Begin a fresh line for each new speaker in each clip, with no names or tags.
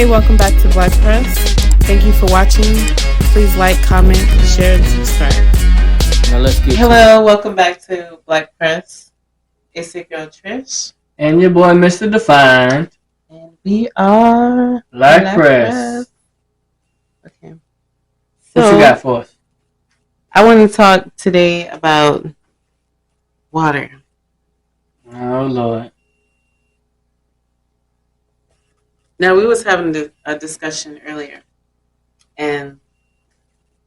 Hey, welcome back to Black Press. Thank you for watching. Please like, comment, share, and subscribe.
Now let's get
Hello, welcome back to Black Press. It's your girl Trish.
And your boy Mr. Defined.
And we are
Black Press.
Okay.
So, what you got for us?
I want to talk today about water.
Oh, Lord.
Now, we was having a discussion earlier, and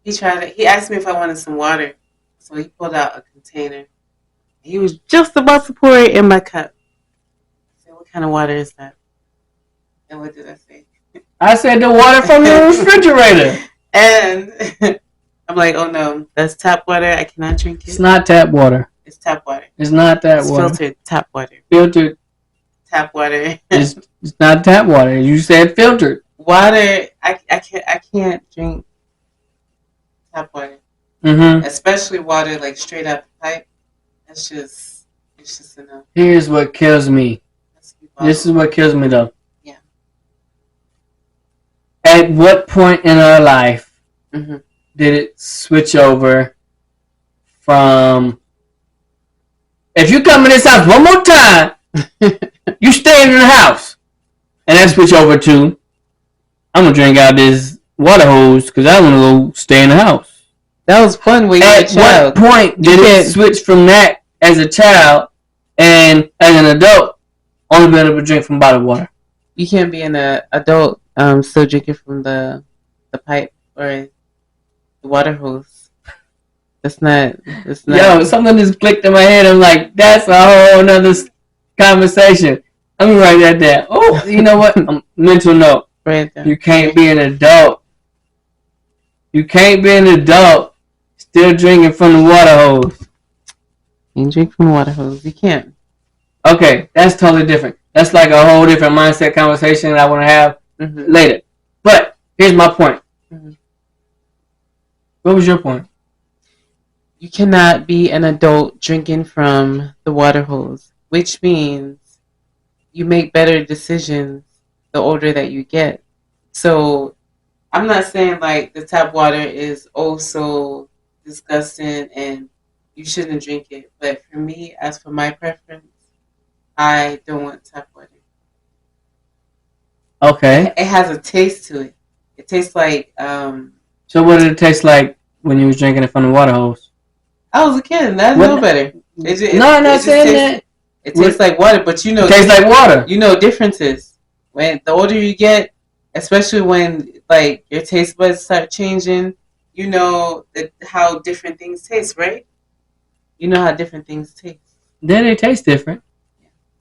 he asked me if I wanted some water, so he pulled out a container. He was just about to pour it in my cup. I said, what kind of water is that? And what did I say?
I said the water from your refrigerator.
And I'm like, oh no, that's tap water. I cannot drink it.
It's not tap water.
It's tap water.
It's not tap
It's
water.
filtered tap water.
Filtered.
Tap water.
It's not tap water. You said filtered.
Water. I can't drink tap water.
Mm-hmm.
Especially water like straight out the pipe. It's just enough.
Here's what kills me. This is what kills me though.
Yeah.
At what point in our life
mm-hmm.
did it switch over from, if you come in this house one more time, you stay in the house, and then switch over to, I'm gonna drink out this water hose because I want to go stay in the house.
That was fun when you were a child.
At what point did it switch from that as a child and as an adult only being able to drink from bottled water?
You can't be an adult still drinking from the pipe or the water hose. That's not.
Yo, something just clicked in my head. I'm like, that's a whole nother conversation. I'm gonna write that down. Oh, you know what? Mental note.
Right.
You can't be an adult. You can't be an adult still drinking from the water hose.
You drink from the water hose. You can't.
Okay, that's totally different. That's like a whole different mindset conversation that I want to have later. But here's my point.
Mm-hmm.
What was your point?
You cannot be an adult drinking from the water hose, which means you make better decisions the older that you get. So I'm not saying like the tap water is also disgusting and you shouldn't drink it. But for me, as for my preference, I don't want tap water.
Okay.
It has a taste to it. It tastes like...
So what did it taste like when you was drinking it from the water hose?
I was a kid and I know better.
I'm not saying that.
It tastes like water, but you know...
It tastes like water.
You know differences. When the older you get, especially when like your taste buds start changing, you know how different things taste, right? You know how different things taste.
Then they taste different.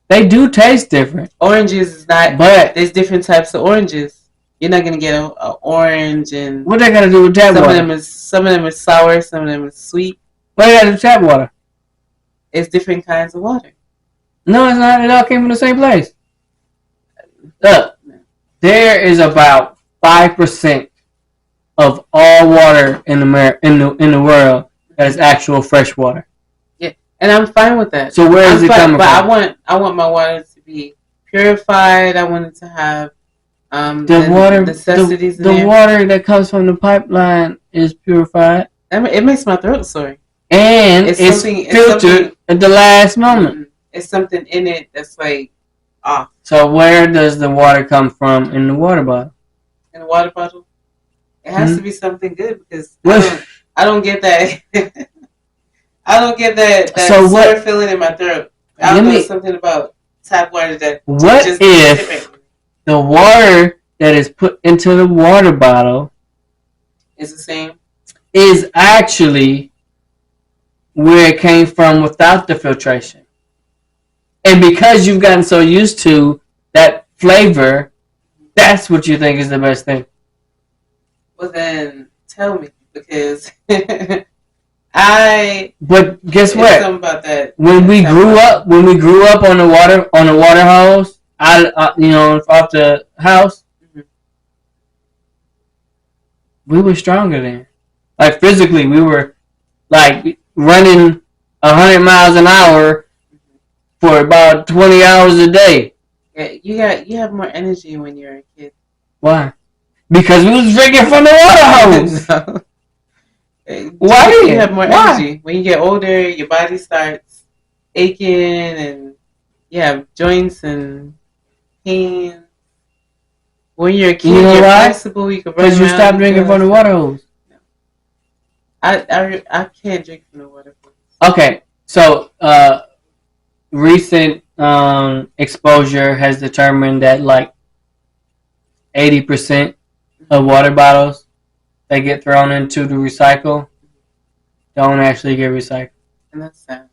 They do taste different.
Oranges is not, but there's different types of oranges. You're not gonna get an orange and
what they gotta do with tap water?
Some of them are sour, some of them are sweet.
What they gotta do with tap water?
It's different kinds of water.
No, it's not. It all came from the same place. Look, there is about 5% of all water in the world that is actual fresh water.
Yeah, and I'm fine with that.
So where is it coming from?
But I want my water to be purified. I want it to have
the necessities. The water that comes from the pipeline is purified.
I mean, it makes my throat sore.
And it's filtered at the last moment.
It's something in it that's like off.
So where does the water come from in the water bottle?
In the water bottle? It has to be something good because I don't get that. I don't get that sore feeling in my throat. I don't know something about tap water that.
What if the water that is put into the water bottle
is the same?
Is actually where it came from without the filtration. And because you've gotten so used to that flavor, that's what you think is the best thing.
Well then, tell me, because
But guess what?
Something about that.
When we grew up on the water hose, off the house, we were stronger then. Like physically, we were like running 100 miles an hour for about 20 hours a day.
Yeah, you have more energy when you're a kid.
Why? Because we was drinking from the water hose.
No.
Why?
You have more
Why?
energy. When you get older, your body starts aching and you have joints and pain. When you're a kid,
You know
you're
why?
flexible. You can run
Because you
around.
stopped drinking from the water hose.
I can't drink from the water hose.
Okay, so recent exposure has determined that like 80% of water bottles that get thrown into the recycle don't actually get recycled.
And that's sad.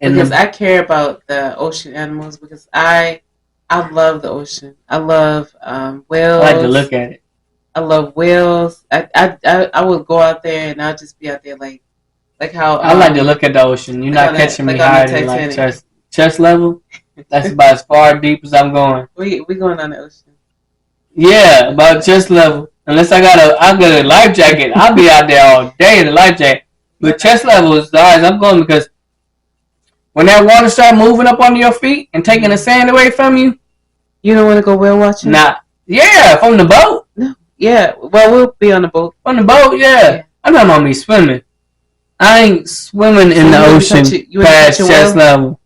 Because I care about the ocean animals because I love the ocean. I love whales.
I like to look at it.
I love whales. I would go out there and I'll just be out there like how
I like to look at the ocean. You're not catching me higher than like chest level. That's about as far deep as I'm going.
We going on the ocean.
Yeah, about chest level. Unless I got a life jacket, I'll be out there all day in the life jacket. But chest level is the highest I'm going because when that water start moving up under your feet and taking the sand away from you,
you don't want to go whale watching.
Nah, yeah, from the boat.
No, yeah. Well, we'll be on the boat.
On the boat, yeah. I'm talking about me swimming. I ain't swimming in the ocean past chest level.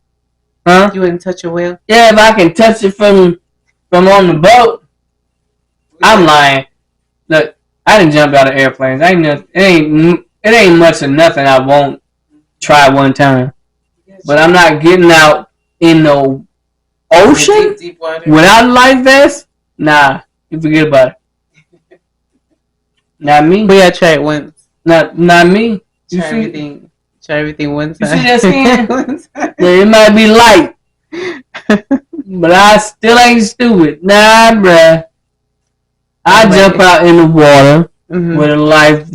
Huh?
You wouldn't touch a whale?
Yeah, if I can touch it from on the boat, I'm lying. Look, I didn't jump out of airplanes. It ain't much of nothing I won't try one time. But I'm not getting out in the ocean
deep water
without a life vest. Nah, you forget about it. Not me.
We gotta try it once.
Not me.
Try everything one time.
You see that skin? Yeah, it might be light, but I still ain't stupid. Nah, bruh. I jump out in the water with a life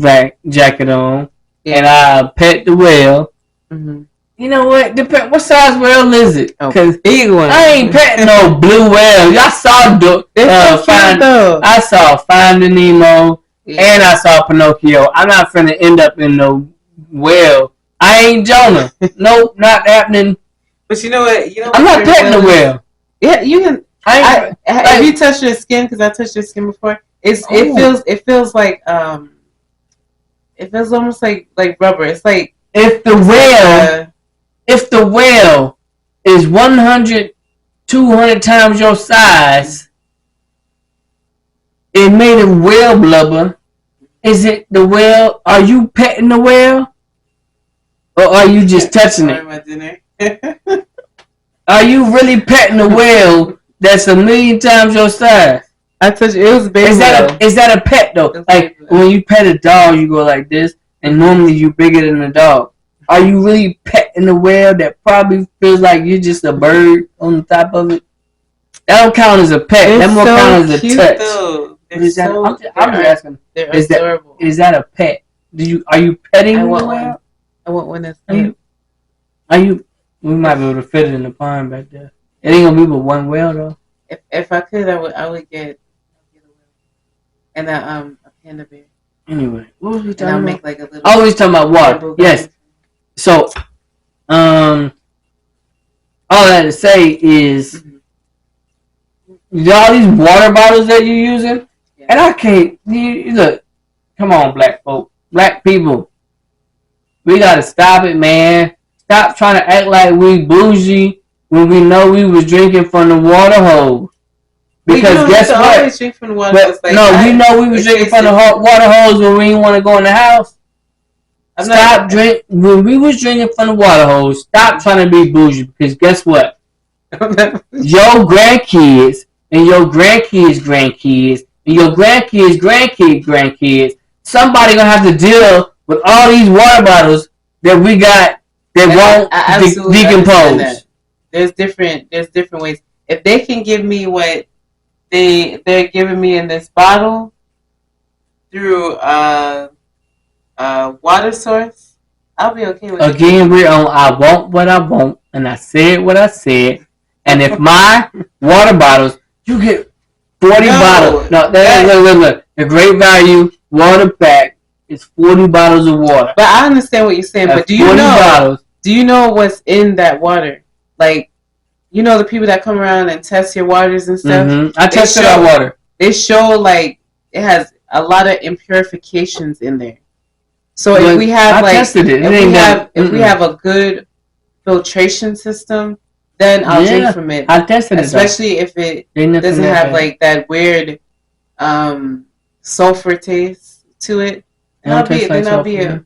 jacket on, and I pet the whale. Mm-hmm. You know what? What size whale is it?
Cause big one.
I ain't petting no blue whale. Y'all saw I saw Finding Nemo, and I saw Pinocchio. I'm not finna end up in no whale. I ain't Jonah. Nope, not happening.
But you know what?
I'm not petting the whale.
Yeah, you can. Have you touched your skin? Because I touched your skin before. It feels like it feels almost like rubber. It's like
if the whale is 100, 200 times your size, it made a whale blubber. Is it the whale? Are you petting the whale? Or are you just touching it? Are you really petting a whale that's 1,000,000 times your size?
I touched it. It was big.
Is that a pet though? Like when you pet a dog, you go like this, and normally you bigger than the dog. Are you really petting a whale that probably feels like you're just a bird on the top of it? That don't count as a pet. That more count as a touch. Though. I'm just asking. Is that a pet? Are you petting a whale?
I want one that's pet.
We might be able to fit it in the pond back there. It ain't gonna be but one whale though.
If I could, I would get a whale and a panda bear.
Anyway, what was we talking
about?
And
I'll make like a little.
Oh, we talking about water. Yes. So, all I had to say is, all these water bottles that you're using, and I can't. Look, come on, black folk, black people, we gotta stop it, man. Stop trying to act like we bougie when we know we was drinking from the water hose. Because guess what?
Always drink from the water hose.
We know we was drinking from the water hose when we didn't want to go in the house. When we was drinking from the water hose, stop trying to be bougie because guess what? Your grandkids and your grandkids' grandkids and your grandkids' grandkids, somebody gonna have to deal with all these water bottles that we got that won't decompose.
There's different ways. If they can give me what they're giving me in this bottle through water source, I'll be okay with it.
Again, we're on I want what I want, and I said what I said. And if my water bottles, you get 40 bottles. No, look. The Great Value water pack is 40 bottles of water.
But I understand what you're saying. But do you know what's in that water? Like, the people that come around and test your waters and stuff.
Mm-hmm. I tested our water.
they show like it has a lot of impurifications in there. So
But
if we have
I
like
tested it. It
if we
ain't
have
that.
if we have a good filtration system, then I'll drink
Yeah,
from it.
I tested it though.
Especially if it
Ain't nothing
doesn't
that
have
bad.
like that weird sulfur taste to it.
It
Then
don't taste like
I'll be
sulfur.
a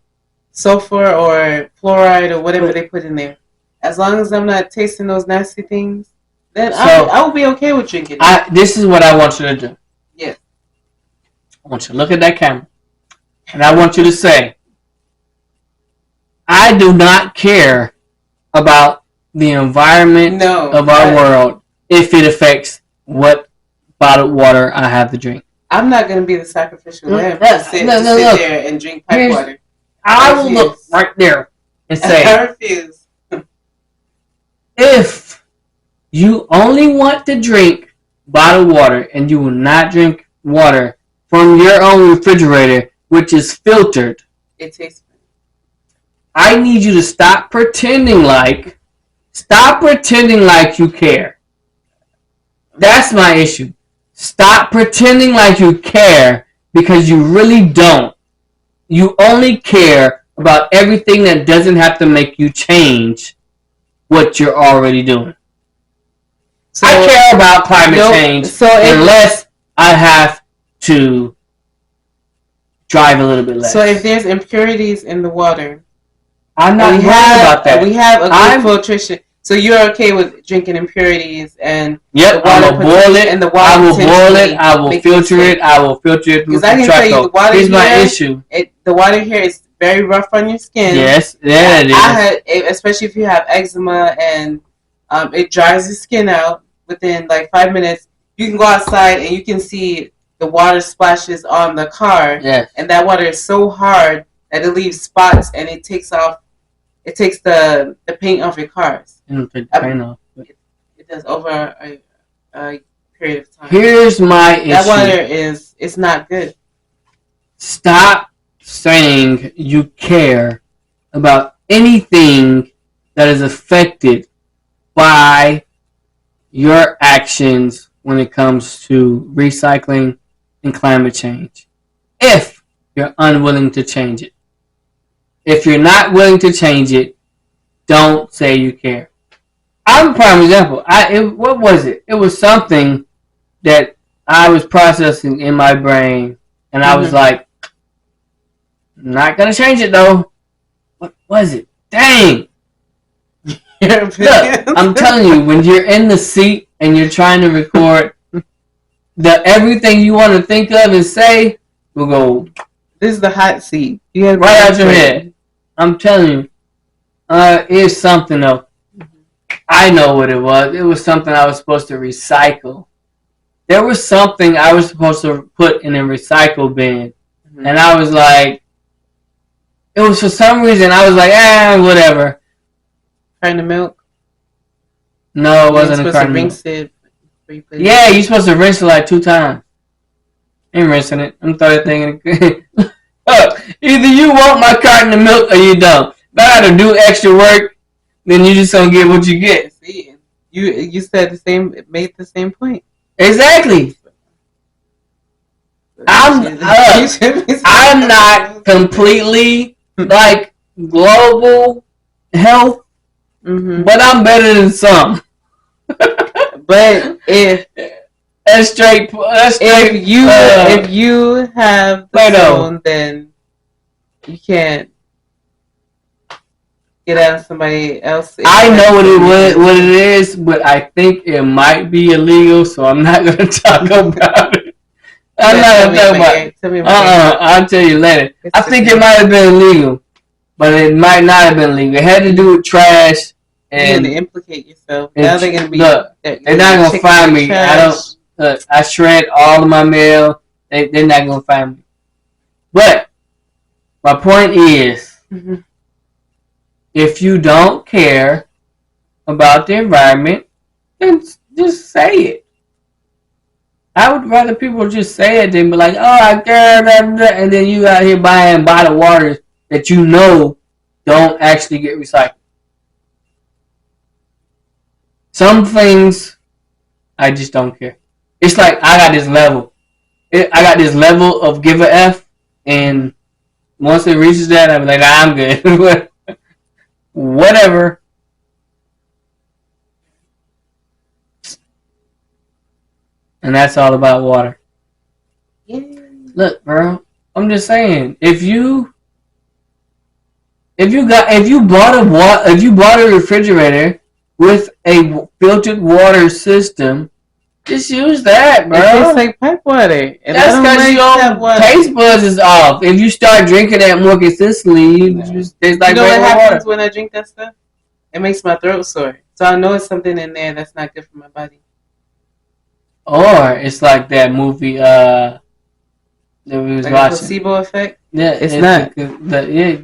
sulfur or fluoride or whatever
But
they put in there. As long as I'm not tasting those nasty things, then
so
I will be okay with drinking it.
this is what I want you to do.
Yes.
I want you to look at that camera, and I want you to say, "I do not care about the environment of our world if it affects what bottled water I have to drink."
I'm not going to be the sacrificial lamb
to
to sit there and drink pipe water.
I will look right there and say,
I refuse.
if you only want to drink bottled water and you will not drink water from your own refrigerator, which is filtered,
it tastes good.
I need you to stop pretending like you care. That's my issue. Stop pretending like you care because you really don't. You only care about everything that doesn't have to make you change what you're already doing. So, I care about climate change unless I have to drive a little bit less.
So if there's impurities in the water,
I'm not worried about that.
We have a good filtration. So you're okay with drinking impurities and
yep, I will boil it. And the water I will boil it. I will filter it. I will filter it through
the charcoal. The water
here's my issue.
The water here is very rough on your skin.
Yes, yeah, it
is. Especially if you have eczema and it dries your skin out within like 5 minutes. You can go outside and you can see the water splashes on the car.
Yes.
And that water is so hard that it leaves spots and it takes the paint off your cars.
Take the paint off.
It does over a period of time.
Here's my issue.
That water it's not good.
Stop saying you care about anything that is affected by your actions when it comes to recycling and climate change. If you're unwilling to change it. If you're not willing to change it, don't say you care. I'm a prime example. What was it? It was something that I was processing in my brain, and I was like, I'm not going to change it, though. What was it? Dang! Look, I'm telling you, when you're in the seat and you're trying to record, everything you want to think of and say will go.
This is the hot seat.
Right out your head. I'm telling you. It's something though. I know what it was. It was something I was supposed to recycle. There was something I was supposed to put in a recycle bin. Mm-hmm. And I was like, it was for some reason, I was like, whatever.
Carton of milk?
No, it wasn't a carton of milk. Yeah, you're supposed to rinse it like 2 times. Ain't rinsing it. I'm throwing that thing in the either you want my carton of milk or you don't. If I gotta do extra work, then you just don't get what you get.
See, you said made the same point.
Exactly. I'm not completely like global health, but I'm better than some.
But if you have the phone, then you can't get out of somebody else.
I know what it is, but I think it might be illegal, so I'm not going to talk about it. I'm not going to talk about it. I'll tell you later. I think it might have been illegal, but it might not have been legal. It had to do with trash.
And to implicate yourself. Now they're going to be.
Look, they're not going to find me. I shred all of my mail. They're not going to find me. But my point is, if you don't care about the environment, then just say it. I would rather people just say it than be like, oh, I care, blah, blah, and then you out here buying bottled waters that you know don't actually get recycled. Some things, I just don't care. It's like I got this level. I got this level of give a F, and once it reaches that, I'm like, I'm good. Whatever. And that's all about water.
Yeah.
Look, bro, I'm just saying, if you bought a refrigerator with a filtered water system, just use that, bro.
It tastes like pipe water, and
that's because your taste buds is off. If you start drinking that more consistently, it just tastes like
what happens
water.
when I drink that stuff? It makes my throat sore. So I know it's something in there that's not good for my body.
Or it's like that movie that we was
like
watching.
A placebo effect?
Yeah,
it's not.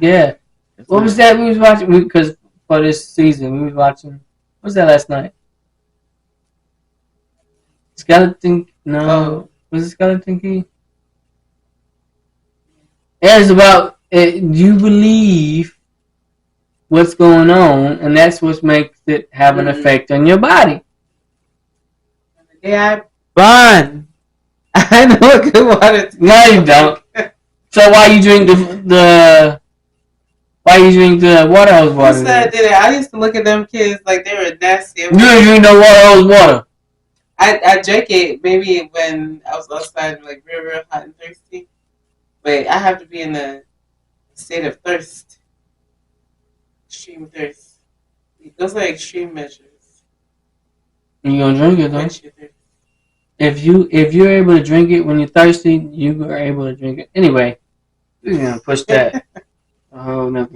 Yeah. What was that we was watching? Because for this season, we was watching. What was that last night? Skeleton? No.
Oh.
Was it Skeleton Key? It's about you believe what's going on, and that's what makes it have an effect on your body.
Yeah, Bon. I know a good water.
No, you don't. So why you drink the water hose water?
Who said I did it? I used to look at them kids like they were nasty.
You didn't drink no water hose water.
I drank it maybe when I was outside, like real hot and thirsty. But I have to be in a state of thirst, extreme thirst. Those are extreme measures.
You gonna drink it though? If you're able to drink it when you're thirsty, you are able to drink it. Anyway, we're gonna push that. Oh no.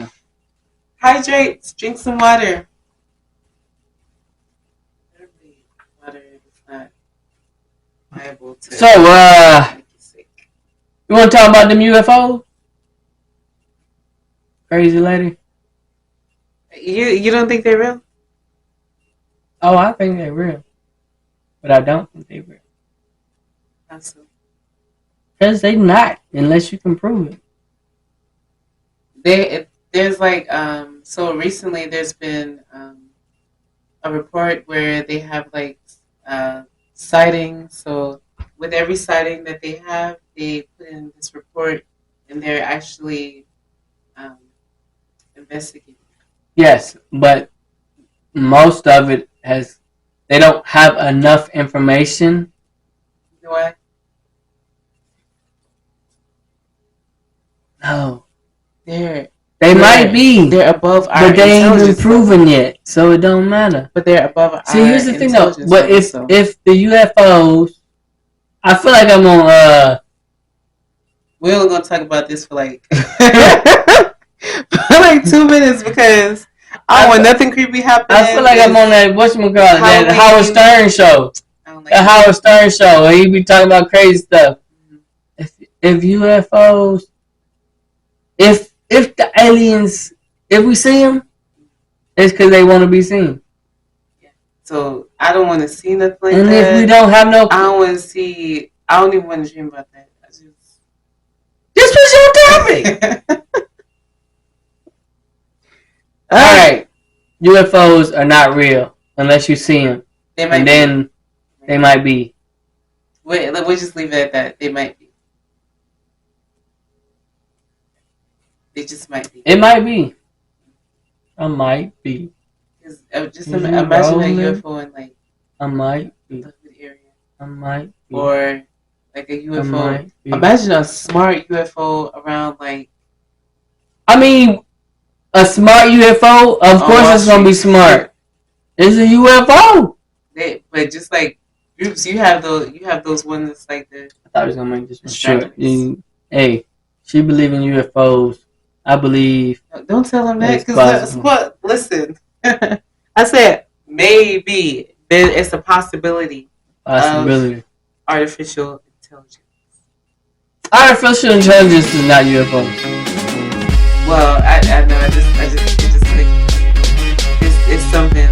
Hydrate. Drink some water. Water is not liable to.
So you want to talk about them UFOs? Crazy lady.
You don't think they're real?
Oh, I think they're real, but I don't think they're real.
Awesome.
Because they not, unless you can prove
it. There's like so recently there's been a report where they have like sightings. So with every sighting that they have, they put in this report, and they're actually investigating.
Yes, but most of it they don't have enough information.
You know what?
No.
They
might be.
They're above our
but they ain't been proven yet, so it don't matter.
But they're above our
See, here's the thing though. But if the UFOs, I feel like I'm on
we're only gonna talk about this for like for like 2 minutes because I don't want nothing creepy happening.
I feel like I'm on that whatchamacallit, that Howard Stern show. The Howard Stern show, where he be talking about crazy stuff. Mm-hmm. If UFOs, if the aliens, if we see them, it's because they want to be seen.
Yeah. So I don't want to see nothing like
and
that.
And if we don't have no,
I don't want to see. I don't even want to dream about that.
This was your topic. All right, UFOs are not real unless you see them, then they might be.
Wait, we'll just leave it at that. They might be. They just might be.
It might be. I might be.
Just imagine a UFO in like.
I might be.
The area.
I might be.
Or like a UFO. Imagine a smart UFO around like.
I mean, a smart UFO. Of course, it's gonna be smart. It's a UFO.
But just like groups, you have those ones that's like the.
I thought I was gonna make this one short. Hey, she believes in UFOs. I believe.
Don't tell them that because that's what. Listen, I said maybe it's a possibility. Of artificial intelligence.
Artificial intelligence is not UFO.
Well, I know. I just think it's something.